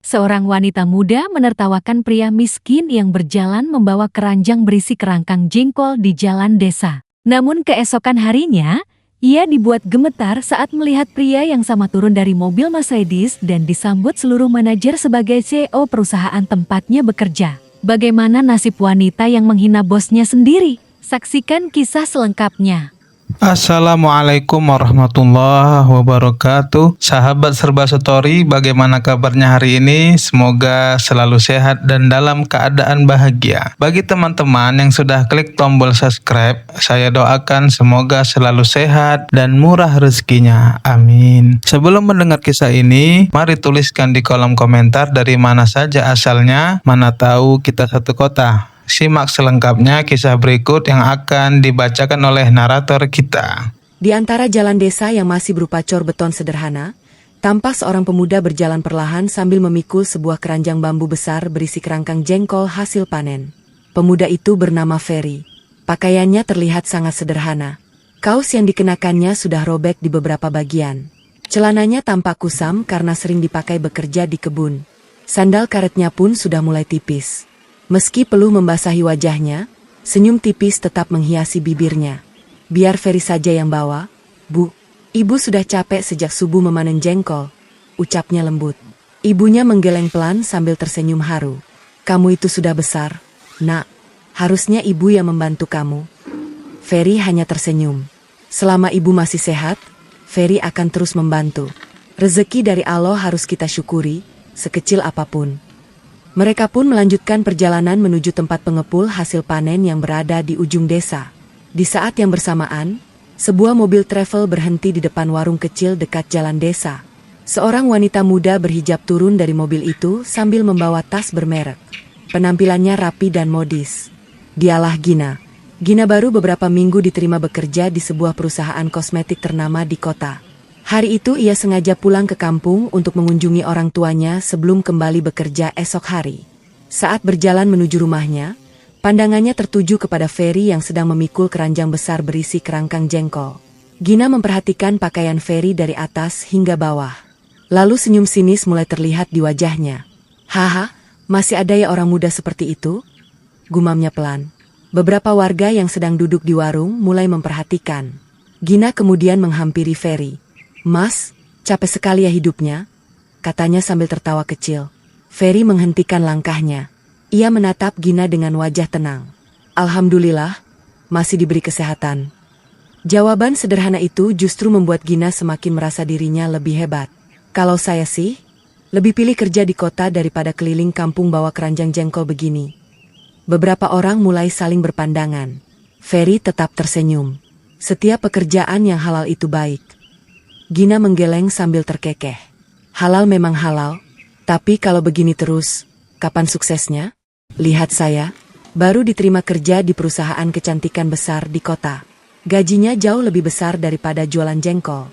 Seorang wanita muda menertawakan pria miskin yang berjalan membawa keranjang berisi kerangkang jengkol di jalan desa. Namun keesokan harinya, ia dibuat gemetar saat melihat pria yang sama turun dari mobil Mercedes dan disambut seluruh manajer sebagai CEO perusahaan tempatnya bekerja. Bagaimana nasib wanita yang menghina bosnya sendiri? Saksikan kisah selengkapnya. Assalamualaikum warahmatullahi wabarakatuh. Sahabat Serba Story, bagaimana kabarnya hari ini? Semoga selalu sehat dan dalam keadaan bahagia. Bagi teman-teman yang sudah klik tombol subscribe, saya doakan semoga selalu sehat dan murah rezekinya. Amin. Sebelum mendengar kisah ini, mari tuliskan di kolom komentar dari mana saja asalnya, mana tahu kita satu kota. Simak selengkapnya kisah berikut yang akan dibacakan oleh narator kita. Di antara jalan desa yang masih berupa cor beton sederhana, tampak seorang pemuda berjalan perlahan sambil memikul sebuah keranjang bambu besar berisi kerangkang jengkol hasil panen. Pemuda itu bernama Ferry. Pakaiannya terlihat sangat sederhana. Kaos yang dikenakannya sudah robek di beberapa bagian. Celananya tampak kusam karena sering dipakai bekerja di kebun. Sandal karetnya pun sudah mulai tipis. Meski peluh membasahi wajahnya, senyum tipis tetap menghiasi bibirnya. Biar Ferry saja yang bawa. Bu, ibu sudah capek sejak subuh memanen jengkol, ucapnya lembut. Ibunya menggeleng pelan sambil tersenyum haru. Kamu itu sudah besar, nak. Harusnya ibu yang membantu kamu. Ferry hanya tersenyum. Selama ibu masih sehat, Ferry akan terus membantu. Rezeki dari Allah harus kita syukuri, sekecil apapun. Mereka pun melanjutkan perjalanan menuju tempat pengepul hasil panen yang berada di ujung desa. Di saat yang bersamaan, sebuah mobil travel berhenti di depan warung kecil dekat jalan desa. Seorang wanita muda berhijab turun dari mobil itu sambil membawa tas bermerek. Penampilannya rapi dan modis. Dialah Gina. Gina baru beberapa minggu diterima bekerja di sebuah perusahaan kosmetik ternama di kota. Hari itu ia sengaja pulang ke kampung untuk mengunjungi orang tuanya sebelum kembali bekerja esok hari. Saat berjalan menuju rumahnya, pandangannya tertuju kepada Ferry yang sedang memikul keranjang besar berisi kerangkang jengkol. Gina memperhatikan pakaian Ferry dari atas hingga bawah. Lalu senyum sinis mulai terlihat di wajahnya. Haha, masih ada ya orang muda seperti itu? Gumamnya pelan. Beberapa warga yang sedang duduk di warung mulai memperhatikan. Gina kemudian menghampiri Ferry. Mas, capek sekali ya hidupnya, katanya sambil tertawa kecil. Ferry menghentikan langkahnya. Ia menatap Gina dengan wajah tenang. Alhamdulillah, masih diberi kesehatan. Jawaban sederhana itu justru membuat Gina semakin merasa dirinya lebih hebat. Kalau saya sih, lebih pilih kerja di kota daripada keliling kampung bawa keranjang jengkol begini. Beberapa orang mulai saling berpandangan. Ferry tetap tersenyum. Setiap pekerjaan yang halal itu baik. Gina menggeleng sambil terkekeh. Halal memang halal, tapi kalau begini terus, kapan suksesnya? Lihat saya, baru diterima kerja di perusahaan kecantikan besar di kota. Gajinya jauh lebih besar daripada jualan jengkol.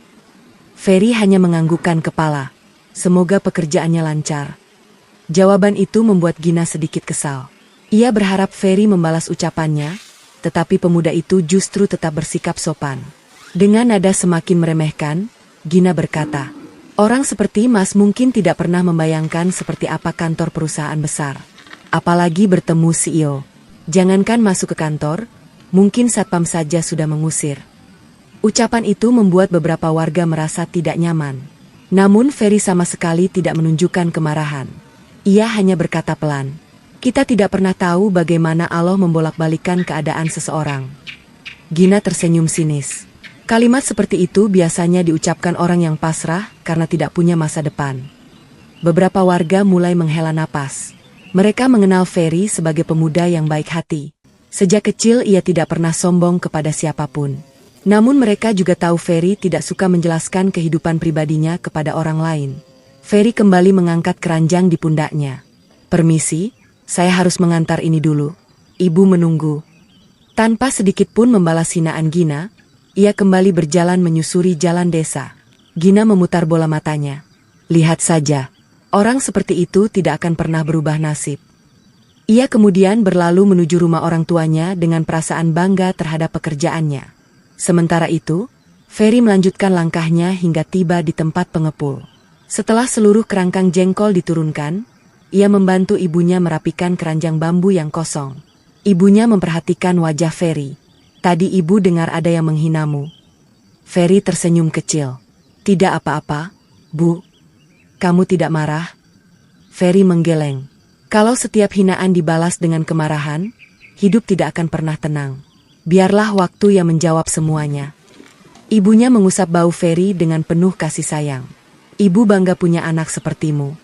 Ferry hanya menganggukkan kepala. Semoga pekerjaannya lancar. Jawaban itu membuat Gina sedikit kesal. Ia berharap Ferry membalas ucapannya, tetapi pemuda itu justru tetap bersikap sopan. Dengan nada semakin meremehkan, Gina berkata, orang seperti Mas mungkin tidak pernah membayangkan seperti apa kantor perusahaan besar. Apalagi bertemu CEO. Jangankan masuk ke kantor, mungkin satpam saja sudah mengusir. Ucapan itu membuat beberapa warga merasa tidak nyaman. Namun Ferry sama sekali tidak menunjukkan kemarahan. Ia hanya berkata pelan, kita tidak pernah tahu bagaimana Allah membolak-balikan keadaan seseorang. Gina tersenyum sinis. Kalimat seperti itu biasanya diucapkan orang yang pasrah karena tidak punya masa depan. Beberapa warga mulai menghela napas. Mereka mengenal Ferry sebagai pemuda yang baik hati. Sejak kecil ia tidak pernah sombong kepada siapapun. Namun mereka juga tahu Ferry tidak suka menjelaskan kehidupan pribadinya kepada orang lain. Ferry kembali mengangkat keranjang di pundaknya. Permisi, saya harus mengantar ini dulu. Ibu menunggu. Tanpa sedikit pun membalas hinaan Gina, ia kembali berjalan menyusuri jalan desa. Gina memutar bola matanya. Lihat saja, orang seperti itu tidak akan pernah berubah nasib. Ia kemudian berlalu menuju rumah orang tuanya dengan perasaan bangga terhadap pekerjaannya. Sementara itu, Ferry melanjutkan langkahnya hingga tiba di tempat pengepul. Setelah seluruh kerangkang jengkol diturunkan, ia membantu ibunya merapikan keranjang bambu yang kosong. Ibunya memperhatikan wajah Ferry. "Tadi ibu dengar ada yang menghinamu." Ferry tersenyum kecil. "Tidak apa-apa, Bu. Kamu tidak marah?" Ferry menggeleng. Kalau setiap hinaan dibalas dengan kemarahan, hidup tidak akan pernah tenang. Biarlah waktu yang menjawab semuanya. Ibunya mengusap bau Ferry dengan penuh kasih sayang. "Ibu bangga punya anak sepertimu."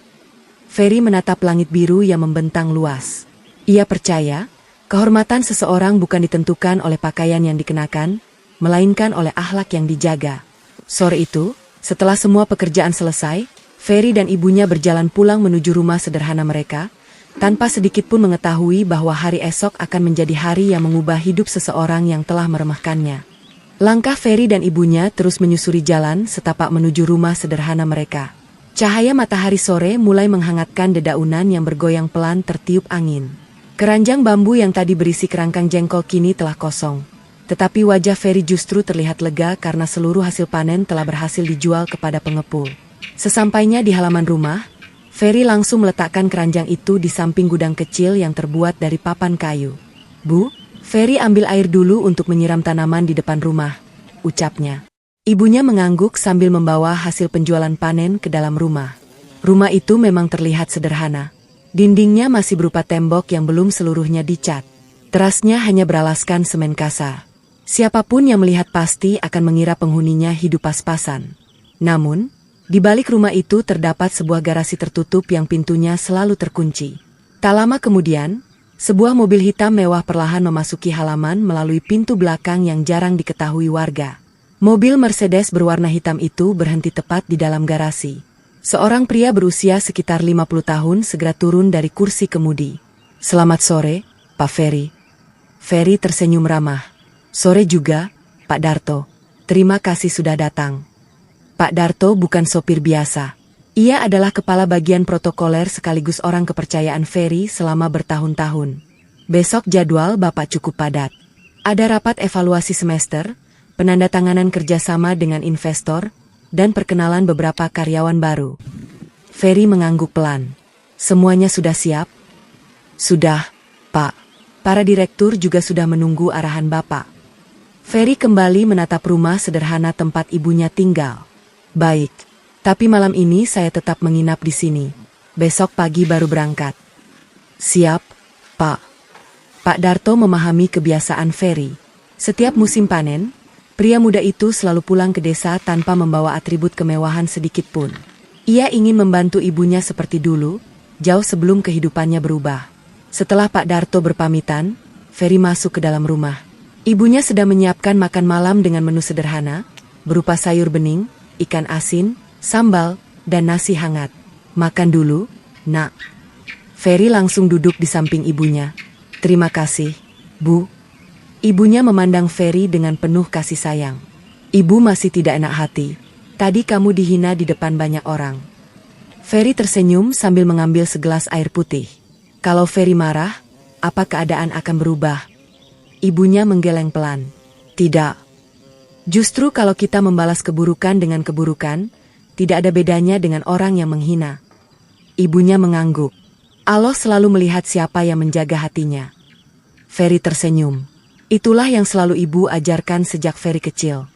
Ferry menatap langit biru yang membentang luas. Ia percaya, kehormatan seseorang bukan ditentukan oleh pakaian yang dikenakan, melainkan oleh akhlak yang dijaga. Sore itu, setelah semua pekerjaan selesai, Ferry dan ibunya berjalan pulang menuju rumah sederhana mereka, tanpa sedikit pun mengetahui bahwa hari esok akan menjadi hari yang mengubah hidup seseorang yang telah meremehkannya. Langkah Ferry dan ibunya terus menyusuri jalan setapak menuju rumah sederhana mereka. Cahaya matahari sore mulai menghangatkan dedaunan yang bergoyang pelan tertiup angin. Keranjang bambu yang tadi berisi kerangkang jengkol kini telah kosong. Tetapi wajah Ferry justru terlihat lega karena seluruh hasil panen telah berhasil dijual kepada pengepul. Sesampainya di halaman rumah, Ferry langsung meletakkan keranjang itu di samping gudang kecil yang terbuat dari papan kayu. "Bu, Ferry ambil air dulu untuk menyiram tanaman di depan rumah," ucapnya. Ibunya mengangguk sambil membawa hasil penjualan panen ke dalam rumah. Rumah itu memang terlihat sederhana. Dindingnya masih berupa tembok yang belum seluruhnya dicat. Terasnya hanya beralaskan semen kasar. Siapapun yang melihat pasti akan mengira penghuninya hidup pas-pasan. Namun, di balik rumah itu terdapat sebuah garasi tertutup yang pintunya selalu terkunci. Tak lama kemudian, sebuah mobil hitam mewah perlahan memasuki halaman melalui pintu belakang yang jarang diketahui warga. Mobil Mercedes berwarna hitam itu berhenti tepat di dalam garasi. Seorang pria berusia sekitar 50 tahun segera turun dari kursi kemudi. "Selamat sore, Pak Ferry." Ferry tersenyum ramah. "Sore juga, Pak Darto. Terima kasih sudah datang." Pak Darto bukan sopir biasa. Ia adalah kepala bagian protokoler sekaligus orang kepercayaan Ferry selama bertahun-tahun. "Besok jadwal Bapak cukup padat. Ada rapat evaluasi semester, penandatanganan kerjasama dengan investor, dan perkenalan beberapa karyawan baru." Ferry mengangguk pelan. "Semuanya sudah siap?" "Sudah, Pak. Para direktur juga sudah menunggu arahan Bapak." Ferry kembali menatap rumah sederhana tempat ibunya tinggal. "Baik, tapi malam ini saya tetap menginap di sini. Besok pagi baru berangkat." "Siap, Pak." Pak Darto memahami kebiasaan Ferry. Setiap musim panen, pria muda itu selalu pulang ke desa tanpa membawa atribut kemewahan sedikit pun. Ia ingin membantu ibunya seperti dulu, jauh sebelum kehidupannya berubah. Setelah Pak Darto berpamitan, Ferry masuk ke dalam rumah. Ibunya sedang menyiapkan makan malam dengan menu sederhana, berupa sayur bening, ikan asin, sambal, dan nasi hangat. "Makan dulu, Nak." Ferry langsung duduk di samping ibunya. "Terima kasih, Bu." Ibunya memandang Ferry dengan penuh kasih sayang. "Ibu masih tidak enak hati. Tadi kamu dihina di depan banyak orang." Ferry tersenyum sambil mengambil segelas air putih. Kalau Ferry marah, apa keadaan akan berubah? Ibunya menggeleng pelan. "Tidak. Justru kalau kita membalas keburukan dengan keburukan, tidak ada bedanya dengan orang yang menghina." Ibunya mengangguk. "Allah selalu melihat siapa yang menjaga hatinya." Ferry tersenyum. Itulah yang selalu ibu ajarkan sejak Ferry kecil.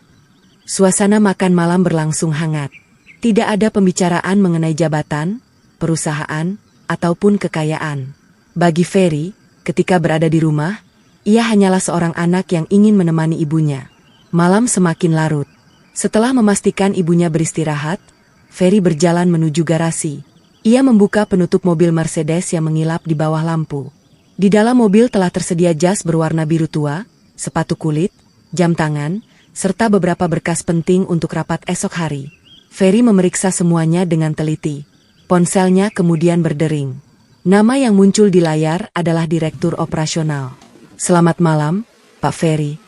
Suasana makan malam berlangsung hangat. Tidak ada pembicaraan mengenai jabatan, perusahaan, ataupun kekayaan. Bagi Ferry, ketika berada di rumah, ia hanyalah seorang anak yang ingin menemani ibunya. Malam semakin larut. Setelah memastikan ibunya beristirahat, Ferry berjalan menuju garasi. Ia membuka penutup mobil Mercedes yang mengilap di bawah lampu. Di dalam mobil telah tersedia jas berwarna biru tua, sepatu kulit, jam tangan, serta beberapa berkas penting untuk rapat esok hari. Ferry memeriksa semuanya dengan teliti. Ponselnya kemudian berdering. Nama yang muncul di layar adalah Direktur Operasional. "Selamat malam, Pak Ferry."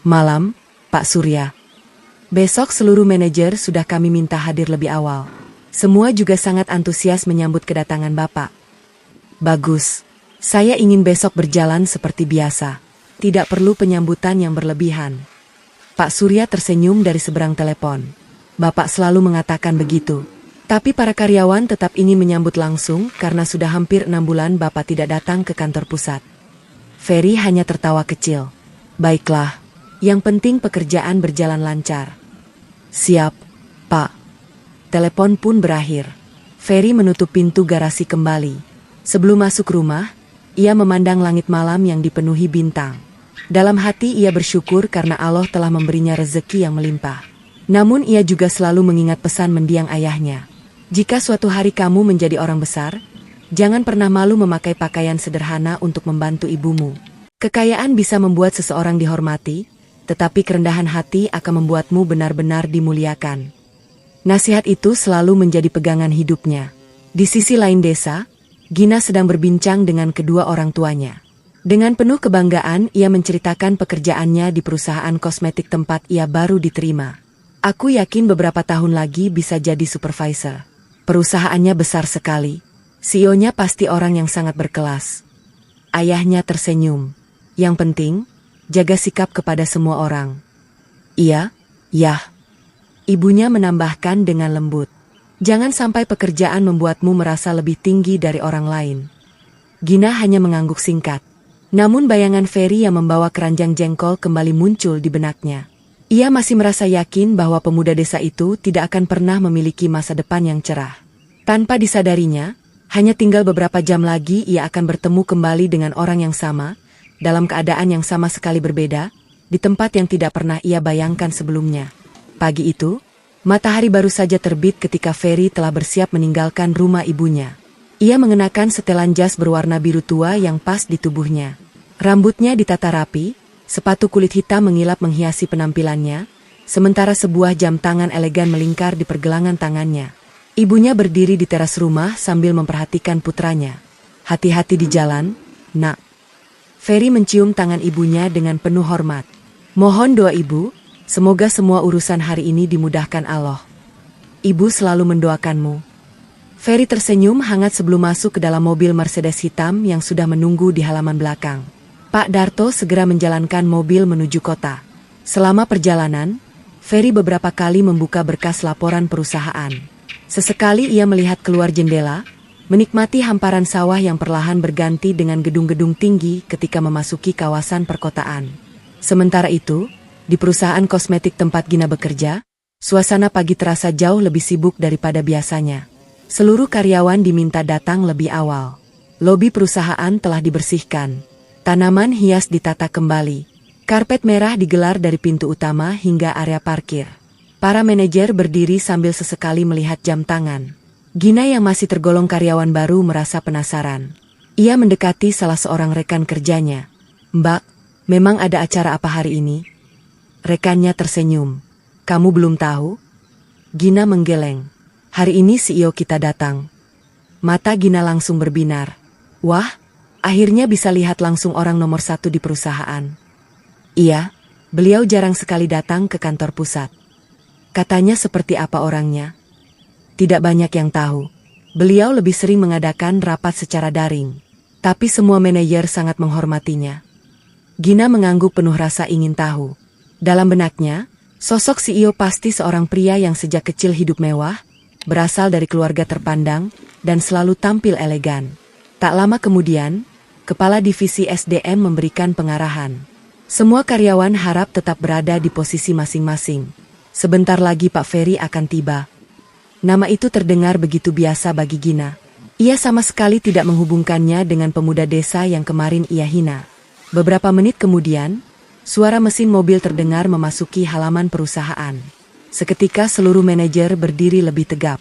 "Malam, Pak Surya. Besok seluruh manajer sudah kami minta hadir lebih awal. Semua juga sangat antusias menyambut kedatangan Bapak." "Bagus. Saya ingin besok berjalan seperti biasa. Tidak perlu penyambutan yang berlebihan." Pak Surya tersenyum dari seberang telepon. "Bapak selalu mengatakan begitu. Tapi para karyawan tetap ingin menyambut langsung karena sudah hampir 6 bulan Bapak tidak datang ke kantor pusat. Ferry hanya tertawa kecil. Baiklah, yang penting pekerjaan berjalan lancar. Siap, Pak. Telepon pun berakhir. Ferry menutup pintu garasi kembali. Sebelum masuk rumah, ia memandang langit malam yang dipenuhi bintang. Dalam hati ia bersyukur karena Allah telah memberinya rezeki yang melimpah. Namun ia juga selalu mengingat pesan mendiang ayahnya. Jika suatu hari kamu menjadi orang besar, jangan pernah malu memakai pakaian sederhana untuk membantu ibumu. Kekayaan bisa membuat seseorang dihormati, tetapi kerendahan hati akan membuatmu benar-benar dimuliakan. Nasihat itu selalu menjadi pegangan hidupnya. Di sisi lain desa, Gina sedang berbincang dengan kedua orang tuanya. Dengan penuh kebanggaan, ia menceritakan pekerjaannya di perusahaan kosmetik tempat ia baru diterima. Aku yakin beberapa tahun lagi bisa jadi supervisor. Perusahaannya besar sekali. CEO-nya pasti orang yang sangat berkelas. Ayahnya tersenyum. Yang penting, jaga sikap kepada semua orang. Iya, ya. Ibunya menambahkan dengan lembut. Jangan sampai pekerjaan membuatmu merasa lebih tinggi dari orang lain. Gina hanya mengangguk singkat. Namun bayangan Ferry yang membawa keranjang jengkol kembali muncul di benaknya. Ia masih merasa yakin bahwa pemuda desa itu tidak akan pernah memiliki masa depan yang cerah. Tanpa disadarinya, hanya tinggal beberapa jam lagi ia akan bertemu kembali dengan orang yang sama, dalam keadaan yang sama sekali berbeda, di tempat yang tidak pernah ia bayangkan sebelumnya. Pagi itu, matahari baru saja terbit ketika Ferry telah bersiap meninggalkan rumah ibunya. Ia mengenakan setelan jas berwarna biru tua yang pas di tubuhnya. Rambutnya ditata rapi, sepatu kulit hitam mengilap menghiasi penampilannya, sementara sebuah jam tangan elegan melingkar di pergelangan tangannya. Ibunya berdiri di teras rumah sambil memperhatikan putranya. Hati-hati di jalan, nak. Ferry mencium tangan ibunya dengan penuh hormat. Mohon doa ibu, semoga semua urusan hari ini dimudahkan Allah. Ibu selalu mendoakanmu. Ferry tersenyum hangat sebelum masuk ke dalam mobil Mercedes hitam yang sudah menunggu di halaman belakang. Pak Darto segera menjalankan mobil menuju kota. Selama perjalanan, Ferry beberapa kali membuka berkas laporan perusahaan. Sesekali ia melihat keluar jendela, menikmati hamparan sawah yang perlahan berganti dengan gedung-gedung tinggi ketika memasuki kawasan perkotaan. Sementara itu, di perusahaan kosmetik tempat Gina bekerja, suasana pagi terasa jauh lebih sibuk daripada biasanya. Seluruh karyawan diminta datang lebih awal. Lobi perusahaan telah dibersihkan. Tanaman hias ditata kembali. Karpet merah digelar dari pintu utama hingga area parkir. Para manajer berdiri sambil sesekali melihat jam tangan. Gina yang masih tergolong karyawan baru merasa penasaran. Ia mendekati salah seorang rekan kerjanya. Mbak, memang ada acara apa hari ini? Rekannya tersenyum. Kamu belum tahu? Gina menggeleng. Hari ini CEO kita datang. Mata Gina langsung berbinar. Wah, akhirnya bisa lihat langsung orang nomor 1 di perusahaan. Iya, beliau jarang sekali datang ke kantor pusat. Katanya seperti apa orangnya? Tidak banyak yang tahu. Beliau lebih sering mengadakan rapat secara daring. Tapi semua manajer sangat menghormatinya. Gina mengangguk penuh rasa ingin tahu. Dalam benaknya, sosok CEO pasti seorang pria yang sejak kecil hidup mewah, berasal dari keluarga terpandang, dan selalu tampil elegan. Tak lama kemudian, Kepala Divisi SDM memberikan pengarahan. Semua karyawan harap tetap berada di posisi masing-masing. Sebentar lagi Pak Ferry akan tiba. Nama itu terdengar begitu biasa bagi Gina. Ia sama sekali tidak menghubungkannya dengan pemuda desa yang kemarin ia hina. Beberapa menit kemudian, suara mesin mobil terdengar memasuki halaman perusahaan. Seketika seluruh manajer berdiri lebih tegap.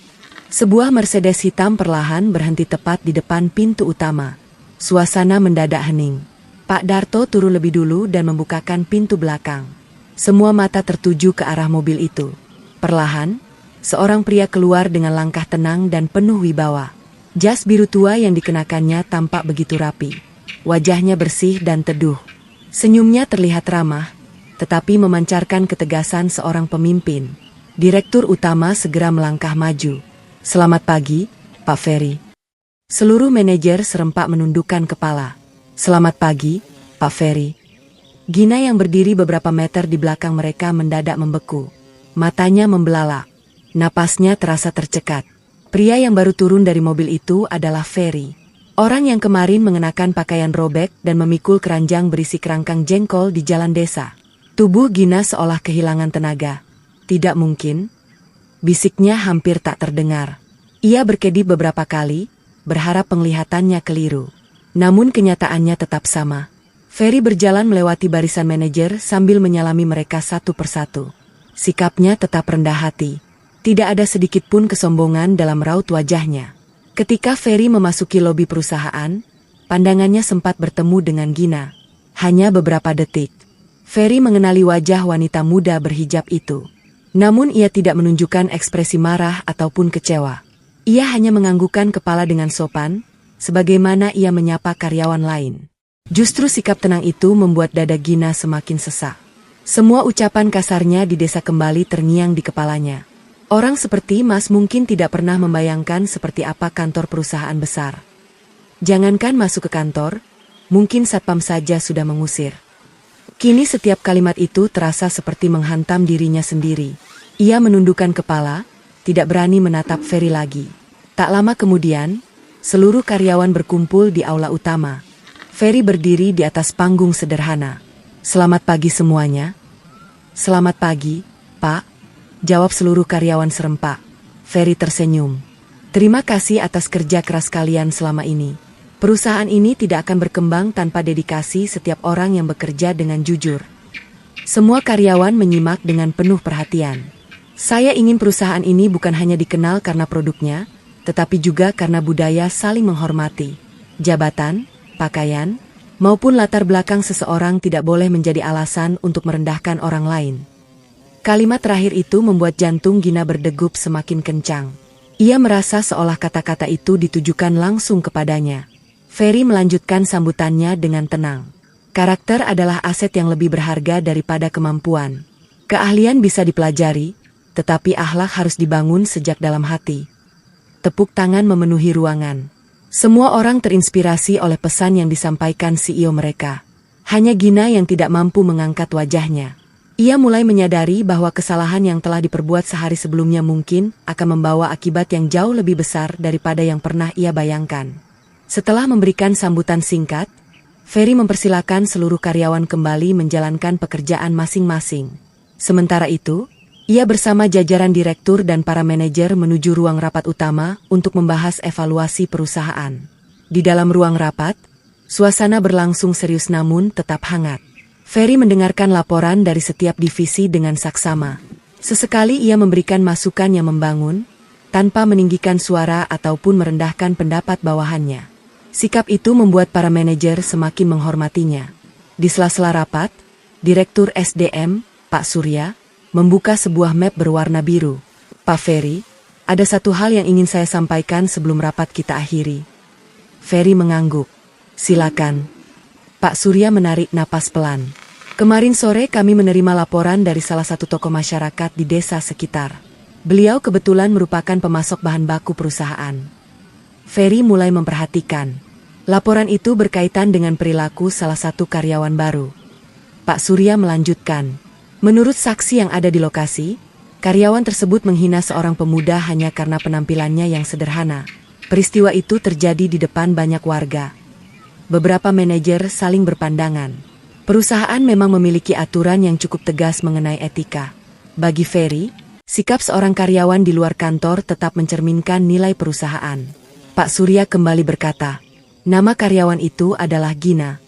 Sebuah Mercedes hitam perlahan berhenti tepat di depan pintu utama. Suasana mendadak hening. Pak Darto turun lebih dulu dan membukakan pintu belakang. Semua mata tertuju ke arah mobil itu. Perlahan, seorang pria keluar dengan langkah tenang dan penuh wibawa. Jas biru tua yang dikenakannya tampak begitu rapi. Wajahnya bersih dan teduh. Senyumnya terlihat ramah, tetapi memancarkan ketegasan seorang pemimpin. Direktur utama segera melangkah maju. Selamat pagi, Pak Ferry. Seluruh manajer serempak menundukkan kepala. Selamat pagi, Pak Ferry. Gina yang berdiri beberapa meter di belakang mereka mendadak membeku. Matanya membelalak. Napasnya terasa tercekat. Pria yang baru turun dari mobil itu adalah Ferry. Orang yang kemarin mengenakan pakaian robek dan memikul keranjang berisi kerangkang jengkol di jalan desa. Tubuh Gina seolah kehilangan tenaga. Tidak mungkin. Bisiknya hampir tak terdengar. Ia berkedip beberapa kali, berharap penglihatannya keliru. Namun kenyataannya tetap sama. Ferry berjalan melewati barisan manajer sambil menyalami mereka satu persatu. Sikapnya tetap rendah hati. Tidak ada sedikit pun kesombongan dalam raut wajahnya. Ketika Ferry memasuki lobi perusahaan, pandangannya sempat bertemu dengan Gina. Hanya beberapa detik. Ferry mengenali wajah wanita muda berhijab itu. Namun ia tidak menunjukkan ekspresi marah ataupun kecewa. Ia hanya menganggukkan kepala dengan sopan, sebagaimana ia menyapa karyawan lain. Justru sikap tenang itu membuat dada Gina semakin sesak. Semua ucapan kasarnya di desa kembali terngiang di kepalanya. Orang seperti Mas mungkin tidak pernah membayangkan seperti apa kantor perusahaan besar. Jangankan masuk ke kantor, mungkin satpam saja sudah mengusir. Kini setiap kalimat itu terasa seperti menghantam dirinya sendiri. Ia menundukkan kepala, tidak berani menatap Ferry lagi. Tak lama kemudian, seluruh karyawan berkumpul di aula utama. Ferry berdiri di atas panggung sederhana. "Selamat pagi semuanya." "Selamat pagi, Pak," jawab seluruh karyawan serempak. Ferry tersenyum. "Terima kasih atas kerja keras kalian selama ini. Perusahaan ini tidak akan berkembang tanpa dedikasi setiap orang yang bekerja dengan jujur." Semua karyawan menyimak dengan penuh perhatian. "Saya ingin perusahaan ini bukan hanya dikenal karena produknya, tetapi juga karena budaya saling menghormati. Jabatan, pakaian, maupun latar belakang seseorang tidak boleh menjadi alasan untuk merendahkan orang lain." Kalimat terakhir itu membuat jantung Gina berdegup semakin kencang. Ia merasa seolah kata-kata itu ditujukan langsung kepadanya. Ferry melanjutkan sambutannya dengan tenang. "Karakter adalah aset yang lebih berharga daripada kemampuan. Keahlian bisa dipelajari, tetapi akhlak harus dibangun sejak dalam hati." Tepuk tangan memenuhi ruangan. Semua orang terinspirasi oleh pesan yang disampaikan CEO mereka. Hanya Gina yang tidak mampu mengangkat wajahnya. Ia mulai menyadari bahwa kesalahan yang telah diperbuat sehari sebelumnya mungkin akan membawa akibat yang jauh lebih besar daripada yang pernah ia bayangkan. Setelah memberikan sambutan singkat, Ferry mempersilakan seluruh karyawan kembali menjalankan pekerjaan masing-masing. Sementara itu, ia bersama jajaran direktur dan para manajer menuju ruang rapat utama untuk membahas evaluasi perusahaan. Di dalam ruang rapat, suasana berlangsung serius namun tetap hangat. Ferry mendengarkan laporan dari setiap divisi dengan saksama. Sesekali ia memberikan masukan yang membangun, tanpa meninggikan suara ataupun merendahkan pendapat bawahannya. Sikap itu membuat para manajer semakin menghormatinya. Di sela-sela rapat, Direktur SDM, Pak Surya, membuka sebuah map berwarna biru. "Pak Ferry, ada satu hal yang ingin saya sampaikan sebelum rapat kita akhiri." Ferry mengangguk. "Silakan." Pak Surya menarik napas pelan. "Kemarin sore kami menerima laporan dari salah satu tokoh masyarakat di desa sekitar. Beliau kebetulan merupakan pemasok bahan baku perusahaan." Ferry mulai memperhatikan. Laporan itu berkaitan dengan perilaku salah satu karyawan baru. Pak Surya melanjutkan. "Menurut saksi yang ada di lokasi, karyawan tersebut menghina seorang pemuda hanya karena penampilannya yang sederhana. Peristiwa itu terjadi di depan banyak warga." Beberapa manajer saling berpandangan. Perusahaan memang memiliki aturan yang cukup tegas mengenai etika. Bagi Ferry, sikap seorang karyawan di luar kantor tetap mencerminkan nilai perusahaan. Pak Surya kembali berkata, "Nama karyawan itu adalah Gina."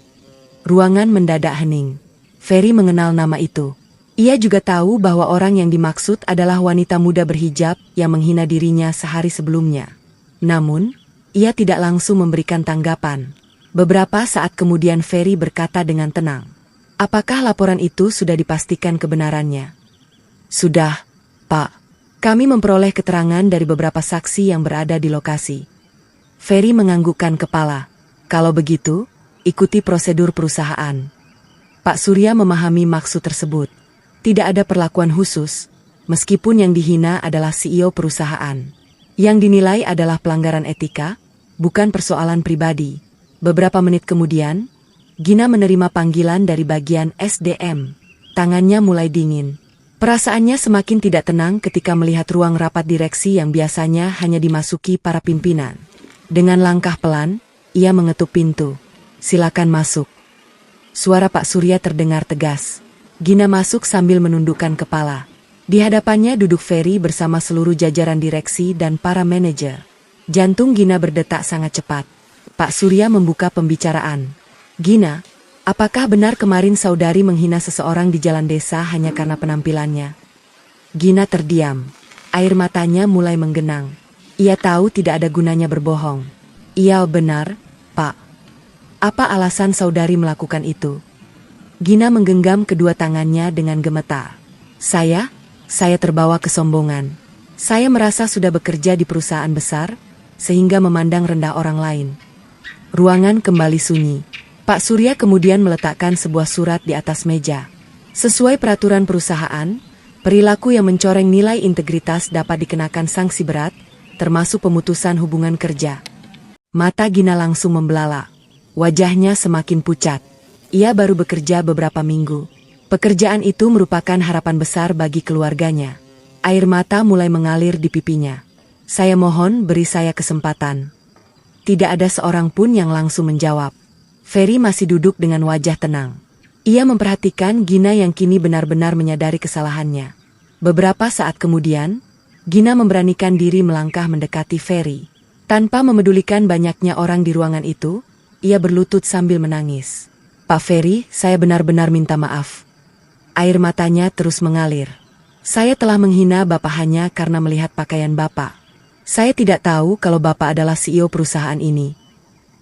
Ruangan mendadak hening. Ferry mengenal nama itu. Ia juga tahu bahwa orang yang dimaksud adalah wanita muda berhijab yang menghina dirinya sehari sebelumnya. Namun, ia tidak langsung memberikan tanggapan. Beberapa saat kemudian Ferry berkata dengan tenang, "Apakah laporan itu sudah dipastikan kebenarannya?" "Sudah, Pak. Kami memperoleh keterangan dari beberapa saksi yang berada di lokasi." Ferry menganggukkan kepala. "Kalau begitu, ikuti prosedur perusahaan." Pak Surya memahami maksud tersebut. Tidak ada perlakuan khusus, meskipun yang dihina adalah CEO perusahaan. Yang dinilai adalah pelanggaran etika, bukan persoalan pribadi. Beberapa menit kemudian, Gina menerima panggilan dari bagian SDM. Tangannya mulai dingin. Perasaannya semakin tidak tenang ketika melihat ruang rapat direksi yang biasanya hanya dimasuki para pimpinan. Dengan langkah pelan, ia mengetuk pintu. "Silakan masuk." Suara Pak Surya terdengar tegas. Gina masuk sambil menundukkan kepala. Di hadapannya duduk Ferry bersama seluruh jajaran direksi dan para manajer. Jantung Gina berdetak sangat cepat. Pak Surya membuka pembicaraan. "Gina, apakah benar kemarin saudari menghina seseorang di jalan desa hanya karena penampilannya?" Gina terdiam. Air matanya mulai menggenang. Ia tahu tidak ada gunanya berbohong. "Iya benar, Pak." "Apa alasan saudari melakukan itu?" Gina menggenggam kedua tangannya dengan gemetar. Saya terbawa kesombongan. Saya merasa sudah bekerja di perusahaan besar, sehingga memandang rendah orang lain." Ruangan kembali sunyi. Pak Surya kemudian meletakkan sebuah surat di atas meja. Sesuai peraturan perusahaan, perilaku yang mencoreng nilai integritas dapat dikenakan sanksi berat, termasuk pemutusan hubungan kerja. Mata Gina langsung membelalak. Wajahnya semakin pucat. Ia baru bekerja beberapa minggu. Pekerjaan itu merupakan harapan besar bagi keluarganya. Air mata mulai mengalir di pipinya. "Saya mohon beri saya kesempatan." Tidak ada seorang pun yang langsung menjawab. Ferry masih duduk dengan wajah tenang. Ia memperhatikan Gina yang kini benar-benar menyadari kesalahannya. Beberapa saat kemudian, Gina memberanikan diri melangkah mendekati Ferry. Tanpa memedulikan banyaknya orang di ruangan itu, ia berlutut sambil menangis. "Pak Ferry, saya benar-benar minta maaf." Air matanya terus mengalir. "Saya telah menghina Bapak hanya karena melihat pakaian Bapak. Saya tidak tahu kalau Bapak adalah CEO perusahaan ini."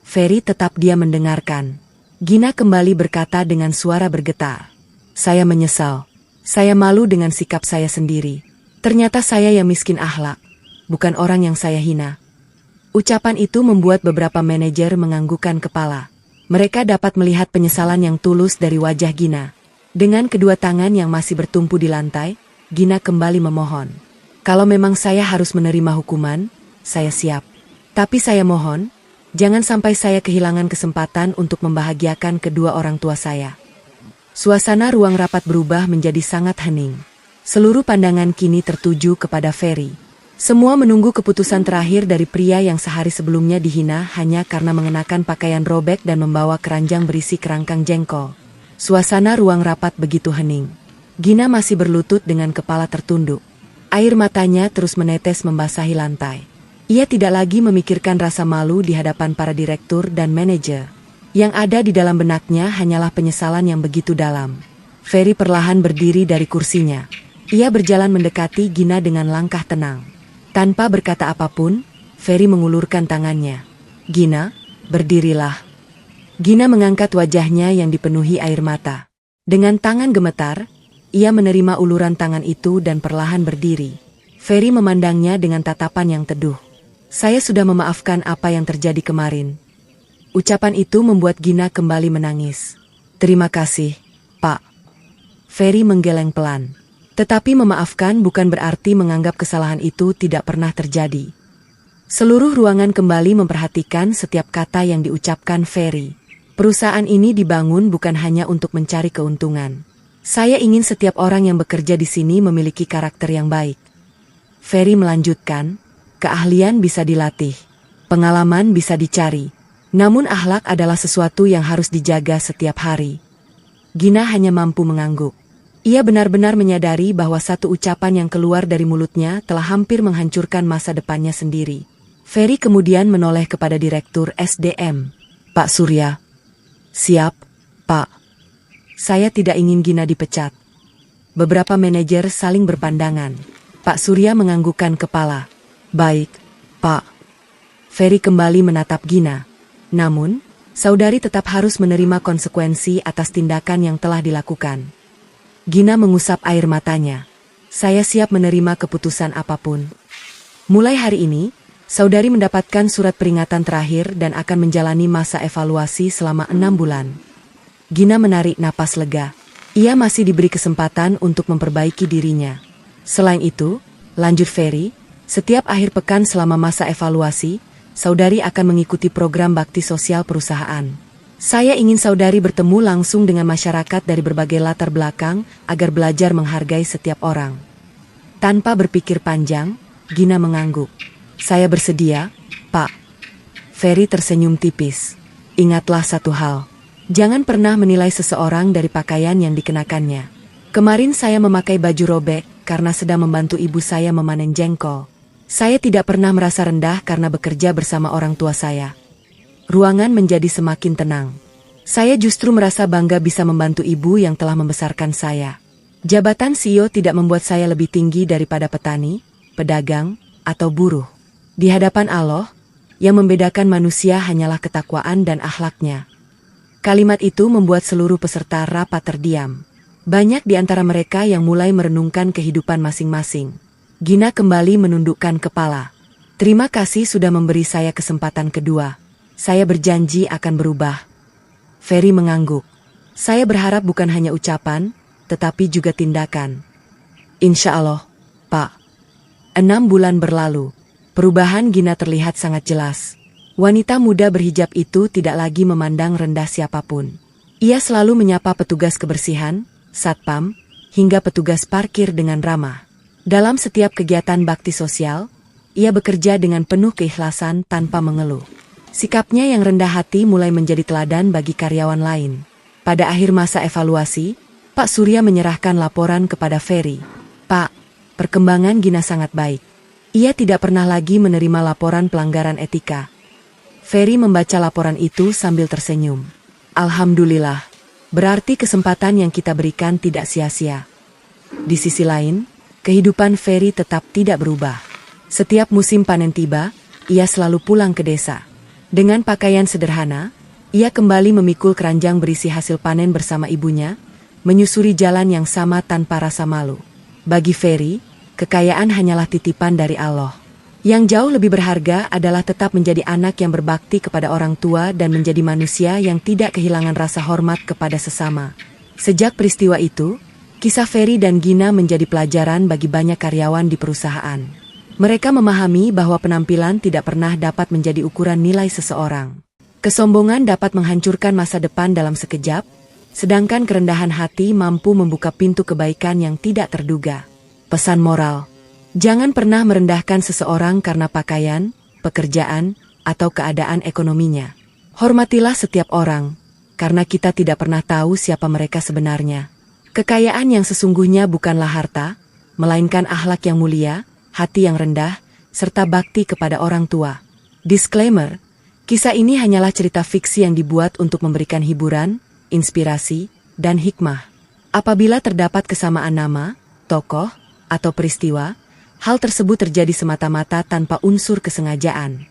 Ferry tetap diam mendengarkan. Gina kembali berkata dengan suara bergetar. "Saya menyesal. Saya malu dengan sikap saya sendiri. Ternyata saya yang miskin akhlak, bukan orang yang saya hina." Ucapan itu membuat beberapa manajer menganggukkan kepala. Mereka dapat melihat penyesalan yang tulus dari wajah Gina. Dengan kedua tangan yang masih bertumpu di lantai, Gina kembali memohon. "Kalau memang saya harus menerima hukuman, saya siap. Tapi saya mohon, jangan sampai saya kehilangan kesempatan untuk membahagiakan kedua orang tua saya." Suasana ruang rapat berubah menjadi sangat hening. Seluruh pandangan kini tertuju kepada Ferry. Semua menunggu keputusan terakhir dari pria yang sehari sebelumnya dihina hanya karena mengenakan pakaian robek dan membawa keranjang berisi kerangkang jengkol. Suasana ruang rapat begitu hening. Gina masih berlutut dengan kepala tertunduk. Air matanya terus menetes membasahi lantai. Ia tidak lagi memikirkan rasa malu di hadapan para direktur dan manajer. Yang ada di dalam benaknya hanyalah penyesalan yang begitu dalam. Ferry perlahan berdiri dari kursinya. Ia berjalan mendekati Gina dengan langkah tenang. Tanpa berkata apapun, Ferry mengulurkan tangannya. "Gina, berdirilah." Gina mengangkat wajahnya yang dipenuhi air mata. Dengan tangan gemetar, ia menerima uluran tangan itu dan perlahan berdiri. Ferry memandangnya dengan tatapan yang teduh. "Saya sudah memaafkan apa yang terjadi kemarin." Ucapan itu membuat Gina kembali menangis. "Terima kasih, Pak." Ferry menggeleng pelan. Tetapi memaafkan bukan berarti menganggap kesalahan itu tidak pernah terjadi. Seluruh ruangan kembali memperhatikan setiap kata yang diucapkan Ferry. "Perusahaan ini dibangun bukan hanya untuk mencari keuntungan. Saya ingin setiap orang yang bekerja di sini memiliki karakter yang baik." Ferry melanjutkan, "Keahlian bisa dilatih, pengalaman bisa dicari, namun akhlak adalah sesuatu yang harus dijaga setiap hari." Gina hanya mampu mengangguk. Ia benar-benar menyadari bahwa satu ucapan yang keluar dari mulutnya telah hampir menghancurkan masa depannya sendiri. Ferry kemudian menoleh kepada Direktur SDM. "Pak Surya." "Siap, Pak." "Saya tidak ingin Gina dipecat." Beberapa manajer saling berpandangan. Pak Surya menganggukkan kepala. "Baik, Pak." Ferry kembali menatap Gina. "Namun, saudari tetap harus menerima konsekuensi atas tindakan yang telah dilakukan." Gina mengusap air matanya. "Saya siap menerima keputusan apapun. Mulai hari ini, saudari mendapatkan surat peringatan terakhir dan akan menjalani masa evaluasi selama 6 bulan. Gina menarik napas lega. Ia masih diberi kesempatan untuk memperbaiki dirinya. Selain itu, lanjut Ferry, setiap akhir pekan selama masa evaluasi, saudari akan mengikuti program bakti sosial perusahaan. Saya ingin saudari bertemu langsung dengan masyarakat dari berbagai latar belakang agar belajar menghargai setiap orang. Tanpa berpikir panjang, Gina mengangguk. Saya bersedia, Pak. Ferry tersenyum tipis. Ingatlah satu hal. Jangan pernah menilai seseorang dari pakaian yang dikenakannya. Kemarin saya memakai baju robek karena sedang membantu ibu saya memanen jengkol. Saya tidak pernah merasa rendah karena bekerja bersama orang tua saya. Ruangan menjadi semakin tenang. Saya justru merasa bangga bisa membantu ibu yang telah membesarkan saya. Jabatan CEO tidak membuat saya lebih tinggi daripada petani, pedagang, atau buruh. Di hadapan Allah, yang membedakan manusia hanyalah ketakwaan dan akhlaknya. Kalimat itu membuat seluruh peserta rapat terdiam. Banyak di antara mereka yang mulai merenungkan kehidupan masing-masing. Gina kembali menundukkan kepala. Terima kasih sudah memberi saya kesempatan kedua. Saya berjanji akan berubah. Ferry mengangguk. Saya berharap bukan hanya ucapan, tetapi juga tindakan. Insya Allah, Pak. 6 bulan berlalu. Perubahan Gina terlihat sangat jelas. Wanita muda berhijab itu tidak lagi memandang rendah siapapun. Ia selalu menyapa petugas kebersihan, satpam, hingga petugas parkir dengan ramah. Dalam setiap kegiatan bakti sosial, ia bekerja dengan penuh keikhlasan tanpa mengeluh. Sikapnya yang rendah hati mulai menjadi teladan bagi karyawan lain. Pada akhir masa evaluasi, Pak Surya menyerahkan laporan kepada Ferry. Pak, perkembangan Gina sangat baik. Ia tidak pernah lagi menerima laporan pelanggaran etika. Ferry membaca laporan itu sambil tersenyum. Alhamdulillah, berarti kesempatan yang kita berikan tidak sia-sia. Di sisi lain, kehidupan Ferry tetap tidak berubah. Setiap musim panen tiba, ia selalu pulang ke desa. Dengan pakaian sederhana, ia kembali memikul keranjang berisi hasil panen bersama ibunya, menyusuri jalan yang sama tanpa rasa malu. Bagi Ferry, kekayaan hanyalah titipan dari Allah. Yang jauh lebih berharga adalah tetap menjadi anak yang berbakti kepada orang tua dan menjadi manusia yang tidak kehilangan rasa hormat kepada sesama. Sejak peristiwa itu, kisah Ferry dan Gina menjadi pelajaran bagi banyak karyawan di perusahaan. Mereka memahami bahwa penampilan tidak pernah dapat menjadi ukuran nilai seseorang. Kesombongan dapat menghancurkan masa depan dalam sekejap, sedangkan kerendahan hati mampu membuka pintu kebaikan yang tidak terduga. Pesan moral: jangan pernah merendahkan seseorang karena pakaian, pekerjaan, atau keadaan ekonominya. Hormatilah setiap orang, karena kita tidak pernah tahu siapa mereka sebenarnya. Kekayaan yang sesungguhnya bukanlah harta, melainkan akhlak yang mulia, hati yang rendah, serta bakti kepada orang tua. Disclaimer, kisah ini hanyalah cerita fiksi yang dibuat untuk memberikan hiburan, inspirasi, dan hikmah. Apabila terdapat kesamaan nama, tokoh, atau peristiwa, hal tersebut terjadi semata-mata tanpa unsur kesengajaan.